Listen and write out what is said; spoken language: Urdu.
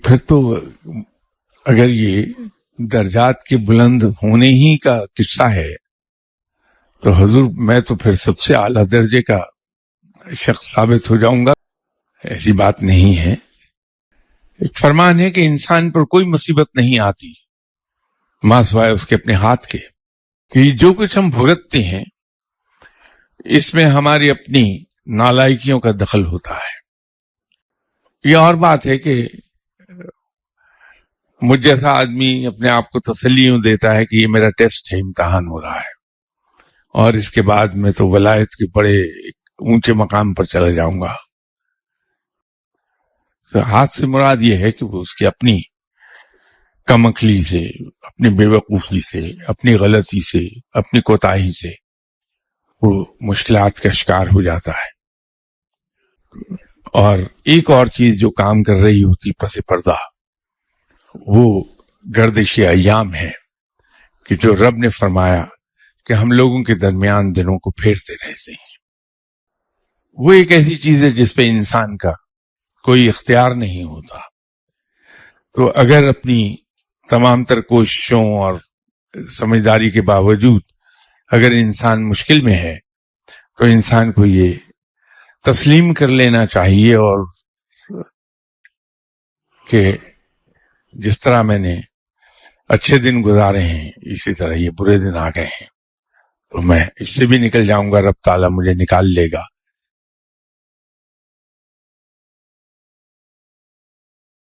پھر تو اگر یہ درجات کے بلند ہونے ہی کا قصہ ہے تو حضور میں تو پھر سب سے اعلیٰ درجے کا شخص ثابت ہو جاؤں گا. ایسی بات نہیں ہے. ایک فرمان ہے کہ انسان پر کوئی مصیبت نہیں آتی ما سوائے اس کے اپنے ہاتھ کے، کہ جو کچھ ہم بھگتتے ہیں اس میں ہماری اپنی نالائکیوں کا دخل ہوتا ہے. یہ اور بات ہے کہ مجھ جیسا آدمی اپنے آپ کو تسلیوں دیتا ہے کہ یہ میرا ٹیسٹ ہے، امتحان ہو رہا ہے، اور اس کے بعد میں تو ولایت کے بڑے اونچے مقام پر چلا جاؤں گا. تو ہاتھ سے مراد یہ ہے کہ وہ اس کی اپنی کم عقلی سے، اپنی بے وقوفی سے، اپنی غلطی سے، اپنی کوتاہی سے وہ مشکلات کا شکار ہو جاتا ہے. اور ایک اور چیز جو کام کر رہی ہوتی پس پردہ، وہ گردش ایام ہے کہ جو رب نے فرمایا کہ ہم لوگوں کے درمیان دنوں کو پھیرتے رہتے ہیں. وہ ایک ایسی چیز ہے جس پہ انسان کا کوئی اختیار نہیں ہوتا. تو اگر اپنی تمام تر کوششوں اور سمجھداری کے باوجود اگر انسان مشکل میں ہے تو انسان کو یہ تسلیم کر لینا چاہیے، اور کہ جس طرح میں نے اچھے دن گزارے ہیں اسی طرح یہ برے دن آ گئے ہیں، تو میں اس سے بھی نکل جاؤں گا، رب تعالیٰ مجھے نکال لے گا.